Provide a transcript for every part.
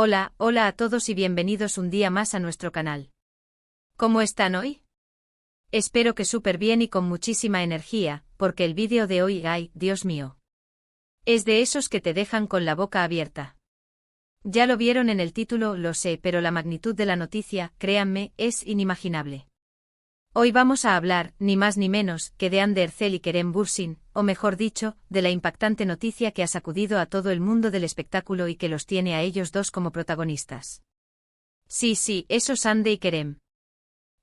Hola, hola a todos y bienvenidos un día más a nuestro canal. ¿Cómo están hoy? Espero que súper bien y con muchísima energía, porque el vídeo de hoy, ay, Dios mío. Es de esos que te dejan con la boca abierta. Ya lo vieron en el título, lo sé, pero la magnitud de la noticia, créanme, es inimaginable. Hoy vamos a hablar, ni más ni menos, que de Hande Erçel y Kerem Bürsin, o mejor dicho, de la impactante noticia que ha sacudido a todo el mundo del espectáculo y que los tiene a ellos dos como protagonistas. Sí, esos Hande y Kerem.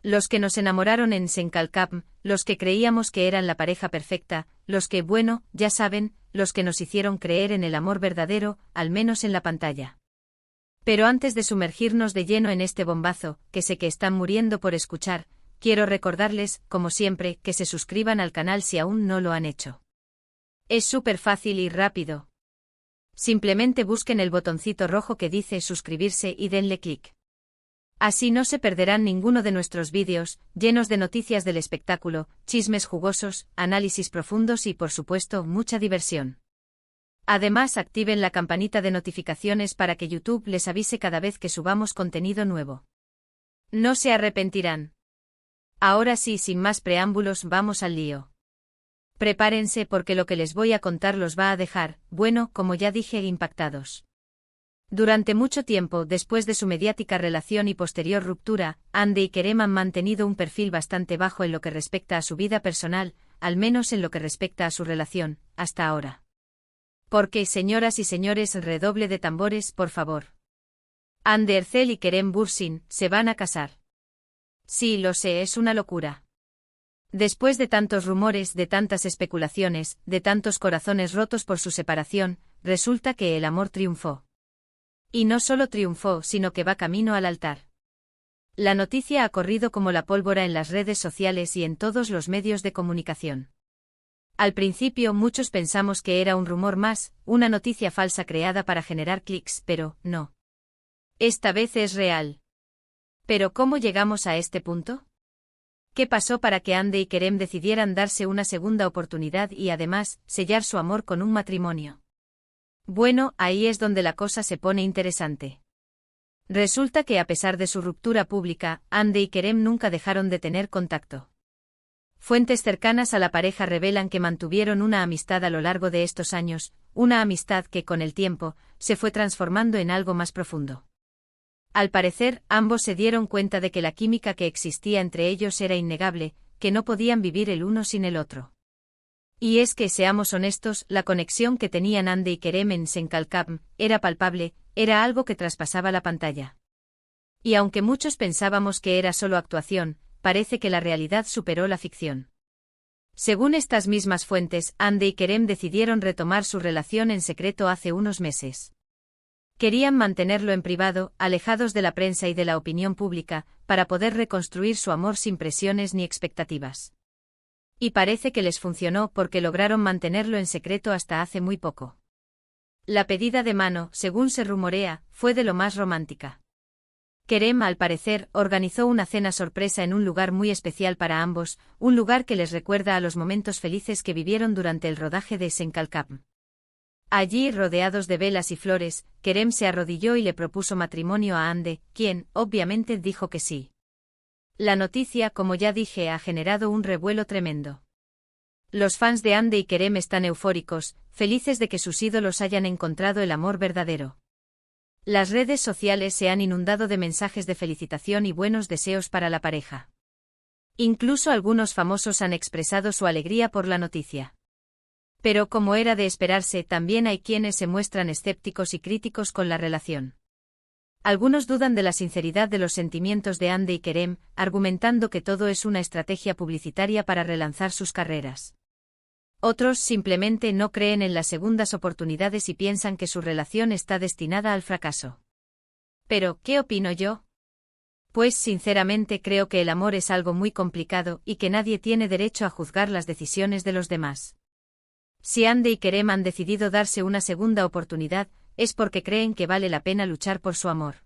Los que nos enamoraron en Senkalkam, los que creíamos que eran la pareja perfecta, los que, bueno, ya saben, los que nos hicieron creer en el amor verdadero, al menos en la pantalla. Pero antes de sumergirnos de lleno en este bombazo, que sé que están muriendo por escuchar, quiero recordarles, como siempre, que se suscriban al canal si aún no lo han hecho. Es súper fácil y rápido. Simplemente busquen el botoncito rojo que dice suscribirse y denle clic. Así no se perderán ninguno de nuestros vídeos, llenos de noticias del espectáculo, chismes jugosos, análisis profundos y por supuesto mucha diversión. Además activen la campanita de notificaciones para que YouTube les avise cada vez que subamos contenido nuevo. No se arrepentirán. Ahora sí, sin más preámbulos, vamos al lío. Prepárense porque lo que les voy a contar los va a dejar, bueno, como ya dije, impactados. Durante mucho tiempo después de su mediática relación y posterior ruptura, Hande y Kerem han mantenido un perfil bastante bajo en lo que respecta a su vida personal, al menos en lo que respecta a su relación, hasta ahora. Porque, señoras y señores, redoble de tambores, por favor. Hande Erçel y Kerem Bürsin se van a casar. Sí, lo sé, es una locura. Después de tantos rumores, de tantas especulaciones, de tantos corazones rotos por su separación, resulta que el amor triunfó. Y no solo triunfó, sino que va camino al altar. La noticia ha corrido como la pólvora en las redes sociales y en todos los medios de comunicación. Al principio muchos pensamos que era un rumor más, una noticia falsa creada para generar clics, pero no. Esta vez es real. ¿Pero cómo llegamos a este punto? ¿Qué pasó para que Hande y Kerem decidieran darse una segunda oportunidad y además, sellar su amor con un matrimonio? Bueno, ahí es donde la cosa se pone interesante. Resulta que a pesar de su ruptura pública, Hande y Kerem nunca dejaron de tener contacto. Fuentes cercanas a la pareja revelan que mantuvieron una amistad a lo largo de estos años, una amistad que con el tiempo, se fue transformando en algo más profundo. Al parecer, ambos se dieron cuenta de que la química que existía entre ellos era innegable, que no podían vivir el uno sin el otro. Y es que, seamos honestos, la conexión que tenían Hande y Kerem en Senkalkam era palpable, era algo que traspasaba la pantalla. Y aunque muchos pensábamos que era solo actuación, parece que la realidad superó la ficción. Según estas mismas fuentes, Hande y Kerem decidieron retomar su relación en secreto hace unos meses. Querían mantenerlo en privado, alejados de la prensa y de la opinión pública, para poder reconstruir su amor sin presiones ni expectativas. Y parece que les funcionó porque lograron mantenerlo en secreto hasta hace muy poco. La pedida de mano, según se rumorea, fue de lo más romántica. Kerem, al parecer, organizó una cena sorpresa en un lugar muy especial para ambos, un lugar que les recuerda a los momentos felices que vivieron durante el rodaje de Senkalkam. Allí, rodeados de velas y flores, Kerem se arrodilló y le propuso matrimonio a Hande, quien, obviamente, dijo que sí. La noticia, como ya dije, ha generado un revuelo tremendo. Los fans de Hande y Kerem están eufóricos, felices de que sus ídolos hayan encontrado el amor verdadero. Las redes sociales se han inundado de mensajes de felicitación y buenos deseos para la pareja. Incluso algunos famosos han expresado su alegría por la noticia. Pero como era de esperarse, también hay quienes se muestran escépticos y críticos con la relación. Algunos dudan de la sinceridad de los sentimientos de Hande y Kerem, argumentando que todo es una estrategia publicitaria para relanzar sus carreras. Otros simplemente no creen en las segundas oportunidades y piensan que su relación está destinada al fracaso. Pero, ¿qué opino yo? Pues sinceramente creo que el amor es algo muy complicado y que nadie tiene derecho a juzgar las decisiones de los demás. Si Hande y Kerem han decidido darse una segunda oportunidad, es porque creen que vale la pena luchar por su amor.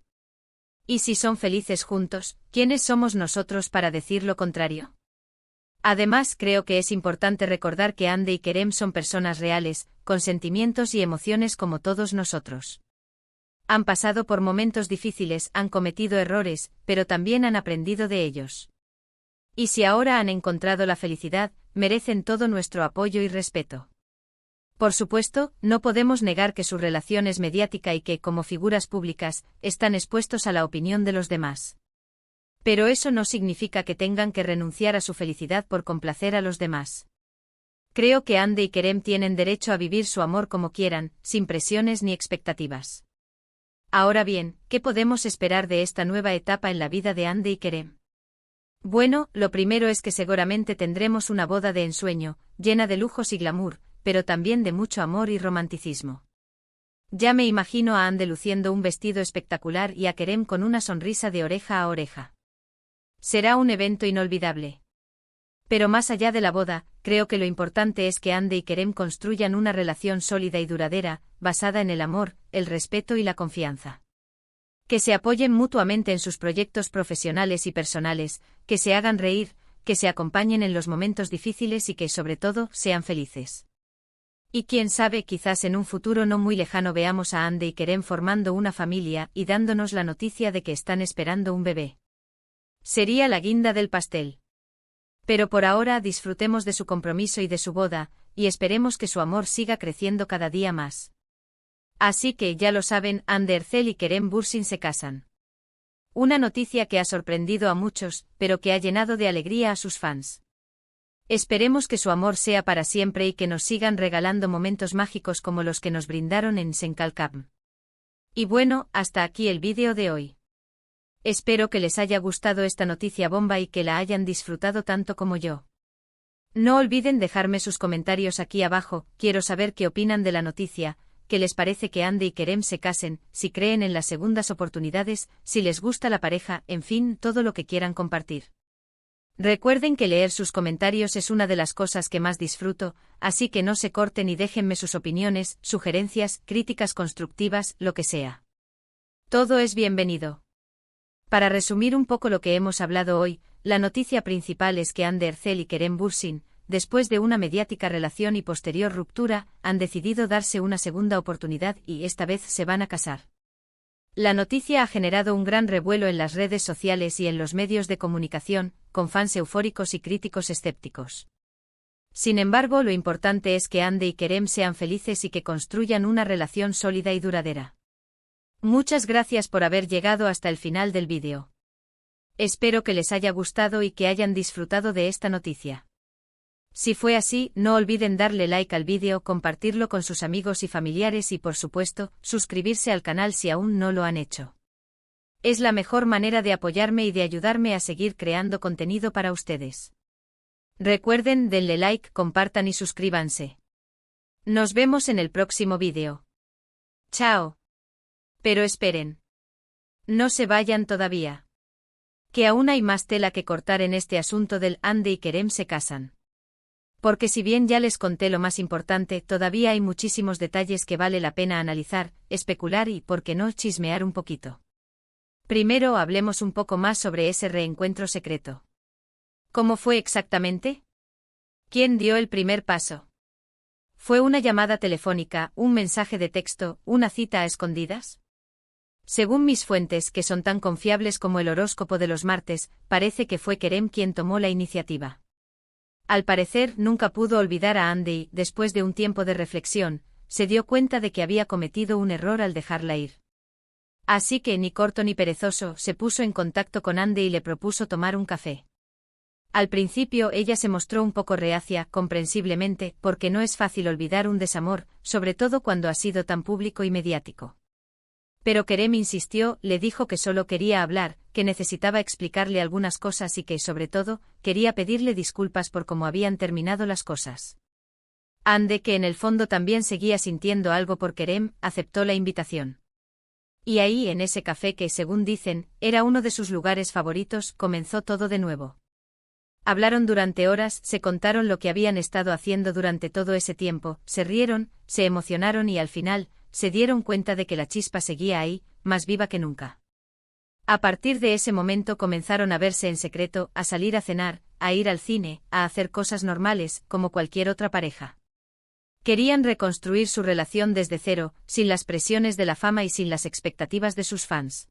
Y si son felices juntos, ¿quiénes somos nosotros para decir lo contrario? Además, creo que es importante recordar que Hande y Kerem son personas reales, con sentimientos y emociones como todos nosotros. Han pasado por momentos difíciles, han cometido errores, pero también han aprendido de ellos. Y si ahora han encontrado la felicidad, merecen todo nuestro apoyo y respeto. Por supuesto, no podemos negar que su relación es mediática y que, como figuras públicas, están expuestos a la opinión de los demás. Pero eso no significa que tengan que renunciar a su felicidad por complacer a los demás. Creo que Hande y Kerem tienen derecho a vivir su amor como quieran, sin presiones ni expectativas. Ahora bien, ¿qué podemos esperar de esta nueva etapa en la vida de Hande y Kerem? Bueno, lo primero es que seguramente tendremos una boda de ensueño, llena de lujos y glamour, pero también de mucho amor y romanticismo. Ya me imagino a Hande luciendo un vestido espectacular y a Kerem con una sonrisa de oreja a oreja. Será un evento inolvidable. Pero más allá de la boda, creo que lo importante es que Hande y Kerem construyan una relación sólida y duradera, basada en el amor, el respeto y la confianza. Que se apoyen mutuamente en sus proyectos profesionales y personales, que se hagan reír, que se acompañen en los momentos difíciles y que, sobre todo, sean felices. Y quién sabe, quizás en un futuro no muy lejano veamos a Hande y Kerem formando una familia y dándonos la noticia de que están esperando un bebé. Sería la guinda del pastel. Pero por ahora disfrutemos de su compromiso y de su boda, y esperemos que su amor siga creciendo cada día más. Así que, ya lo saben, Hande Erçel y Kerem Bürsin se casan. Una noticia que ha sorprendido a muchos, pero que ha llenado de alegría a sus fans. Esperemos que su amor sea para siempre y que nos sigan regalando momentos mágicos como los que nos brindaron en Senkalkam. Y bueno, hasta aquí el vídeo de hoy. Espero que les haya gustado esta noticia bomba y que la hayan disfrutado tanto como yo. No olviden dejarme sus comentarios aquí abajo, quiero saber qué opinan de la noticia, qué les parece que Hande y Kerem se casen, si creen en las segundas oportunidades, si les gusta la pareja, en fin, todo lo que quieran compartir. Recuerden que leer sus comentarios es una de las cosas que más disfruto, así que no se corten y déjenme sus opiniones, sugerencias, críticas constructivas, lo que sea. Todo es bienvenido. Para resumir un poco lo que hemos hablado hoy, la noticia principal es que Hande Erçel y Kerem Bürsin, después de una mediática relación y posterior ruptura, han decidido darse una segunda oportunidad y esta vez se van a casar. La noticia ha generado un gran revuelo en las redes sociales y en los medios de comunicación, con fans eufóricos y críticos escépticos. Sin embargo, lo importante es que Hande y Kerem sean felices y que construyan una relación sólida y duradera. Muchas gracias por haber llegado hasta el final del vídeo. Espero que les haya gustado y que hayan disfrutado de esta noticia. Si fue así, no olviden darle like al vídeo, compartirlo con sus amigos y familiares y por supuesto, suscribirse al canal si aún no lo han hecho. Es la mejor manera de apoyarme y de ayudarme a seguir creando contenido para ustedes. Recuerden, denle like, compartan y suscríbanse. Nos vemos en el próximo vídeo. Chao. Pero esperen. No se vayan todavía. Que aún hay más tela que cortar en este asunto del Hande y Kerem se casan. Porque si bien ya les conté lo más importante, todavía hay muchísimos detalles que vale la pena analizar, especular y, por qué no, chismear un poquito. Primero hablemos un poco más sobre ese reencuentro secreto. ¿Cómo fue exactamente? ¿Quién dio el primer paso? ¿Fue una llamada telefónica, un mensaje de texto, una cita a escondidas? Según mis fuentes, que son tan confiables como el horóscopo de los martes, parece que fue Kerem quien tomó la iniciativa. Al parecer, nunca pudo olvidar a Hande y, después de un tiempo de reflexión, se dio cuenta de que había cometido un error al dejarla ir. Así que, ni corto ni perezoso, se puso en contacto con Hande y le propuso tomar un café. Al principio ella se mostró un poco reacia, comprensiblemente, porque no es fácil olvidar un desamor, sobre todo cuando ha sido tan público y mediático. Pero Kerem insistió, le dijo que solo quería hablar, que necesitaba explicarle algunas cosas y que, sobre todo, quería pedirle disculpas por cómo habían terminado las cosas. Hande, que en el fondo también seguía sintiendo algo por Kerem, aceptó la invitación. Y ahí, en ese café que, según dicen, era uno de sus lugares favoritos, comenzó todo de nuevo. Hablaron durante horas, se contaron lo que habían estado haciendo durante todo ese tiempo, se rieron, se emocionaron y al final, se dieron cuenta de que la chispa seguía ahí, más viva que nunca. A partir de ese momento comenzaron a verse en secreto, a salir a cenar, a ir al cine, a hacer cosas normales, como cualquier otra pareja. Querían reconstruir su relación desde cero, sin las presiones de la fama y sin las expectativas de sus fans.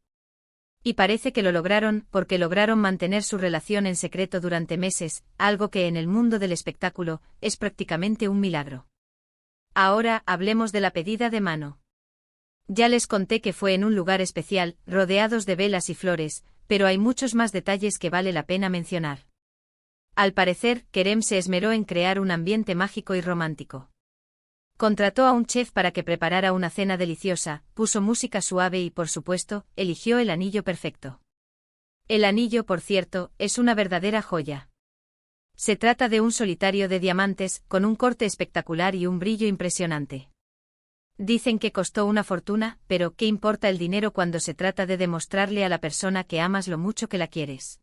Y parece que lo lograron, porque lograron mantener su relación en secreto durante meses, algo que en el mundo del espectáculo es prácticamente un milagro. Ahora hablemos de la pedida de mano. Ya les conté que fue en un lugar especial, rodeados de velas y flores, pero hay muchos más detalles que vale la pena mencionar. Al parecer, Kerem se esmeró en crear un ambiente mágico y romántico. Contrató a un chef para que preparara una cena deliciosa, puso música suave y, por supuesto, eligió el anillo perfecto. El anillo, por cierto, es una verdadera joya. Se trata de un solitario de diamantes, con un corte espectacular y un brillo impresionante. Dicen que costó una fortuna, pero ¿qué importa el dinero cuando se trata de demostrarle a la persona que amas lo mucho que la quieres?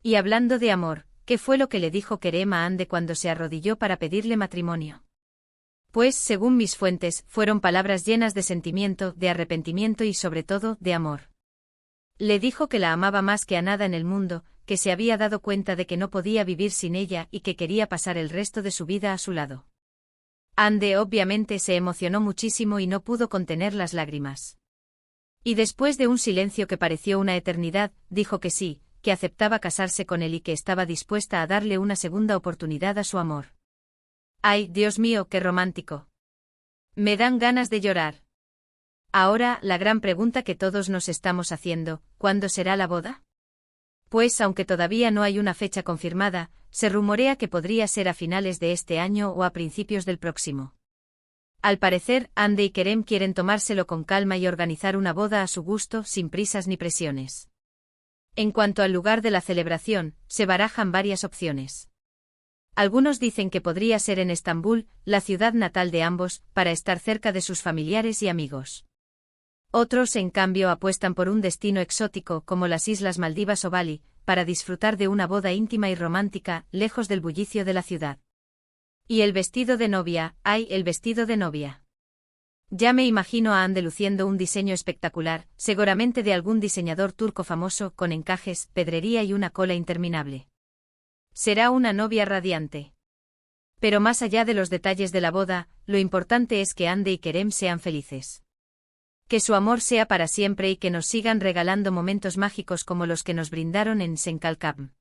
Y hablando de amor, ¿qué fue lo que le dijo Kerem a Hande cuando se arrodilló para pedirle matrimonio? Pues, según mis fuentes, fueron palabras llenas de sentimiento, de arrepentimiento y sobre todo, de amor. Le dijo que la amaba más que a nada en el mundo, que se había dado cuenta de que no podía vivir sin ella y que quería pasar el resto de su vida a su lado. Hande obviamente se emocionó muchísimo y no pudo contener las lágrimas. Y después de un silencio que pareció una eternidad, dijo que sí, que aceptaba casarse con él y que estaba dispuesta a darle una segunda oportunidad a su amor. ¡Ay, Dios mío, qué romántico! Me dan ganas de llorar. Ahora, la gran pregunta que todos nos estamos haciendo, ¿cuándo será la boda? Pues, aunque todavía no hay una fecha confirmada, se rumorea que podría ser a finales de este año o a principios del próximo. Al parecer, Hande y Kerem quieren tomárselo con calma y organizar una boda a su gusto, sin prisas ni presiones. En cuanto al lugar de la celebración, se barajan varias opciones. Algunos dicen que podría ser en Estambul, la ciudad natal de ambos, para estar cerca de sus familiares y amigos. Otros, en cambio, apuestan por un destino exótico como las Islas Maldivas o Bali, para disfrutar de una boda íntima y romántica, lejos del bullicio de la ciudad. Y el vestido de novia, ¡ay, el vestido de novia! Ya me imagino a Hande luciendo un diseño espectacular, seguramente de algún diseñador turco famoso, con encajes, pedrería y una cola interminable. Será una novia radiante. Pero más allá de los detalles de la boda, lo importante es que Hande y Kerem sean felices. Que su amor sea para siempre y que nos sigan regalando momentos mágicos como los que nos brindaron en Senkalkam.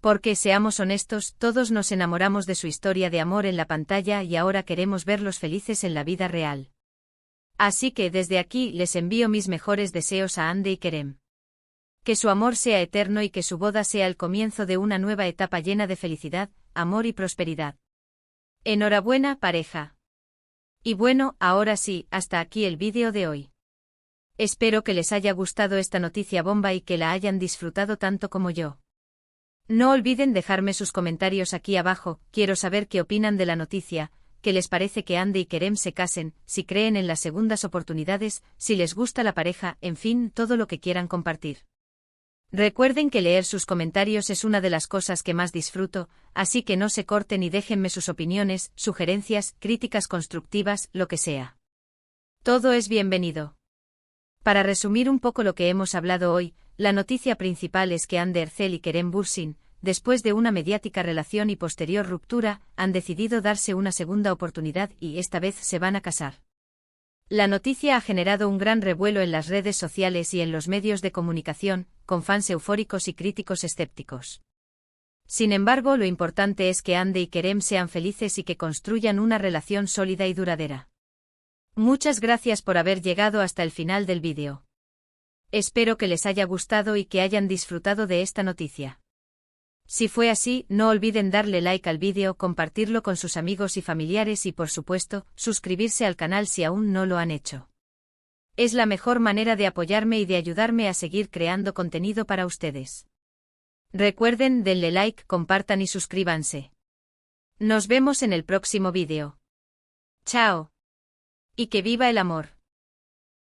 Porque, seamos honestos, todos nos enamoramos de su historia de amor en la pantalla y ahora queremos verlos felices en la vida real. Así que desde aquí les envío mis mejores deseos a Hande y Kerem. Que su amor sea eterno y que su boda sea el comienzo de una nueva etapa llena de felicidad, amor y prosperidad. Enhorabuena, pareja. Y bueno, ahora sí, hasta aquí el vídeo de hoy. Espero que les haya gustado esta noticia bomba y que la hayan disfrutado tanto como yo. No olviden dejarme sus comentarios aquí abajo, quiero saber qué opinan de la noticia, qué les parece que Hande y Kerem se casen, si creen en las segundas oportunidades, si les gusta la pareja, en fin, todo lo que quieran compartir. Recuerden que leer sus comentarios es una de las cosas que más disfruto, así que no se corten y déjenme sus opiniones, sugerencias, críticas constructivas, lo que sea. Todo es bienvenido. Para resumir un poco lo que hemos hablado hoy, la noticia principal es que Hande Erçel y Kerem Bürsin, después de una mediática relación y posterior ruptura, han decidido darse una segunda oportunidad y esta vez se van a casar. La noticia ha generado un gran revuelo en las redes sociales y en los medios de comunicación, con fans eufóricos y críticos escépticos. Sin embargo, lo importante es que Hande y Kerem sean felices y que construyan una relación sólida y duradera. Muchas gracias por haber llegado hasta el final del vídeo. Espero que les haya gustado y que hayan disfrutado de esta noticia. Si fue así, no olviden darle like al vídeo, compartirlo con sus amigos y familiares y, por supuesto, suscribirse al canal si aún no lo han hecho. Es la mejor manera de apoyarme y de ayudarme a seguir creando contenido para ustedes. Recuerden, denle like, compartan y suscríbanse. Nos vemos en el próximo vídeo. ¡Chao! Y que viva el amor.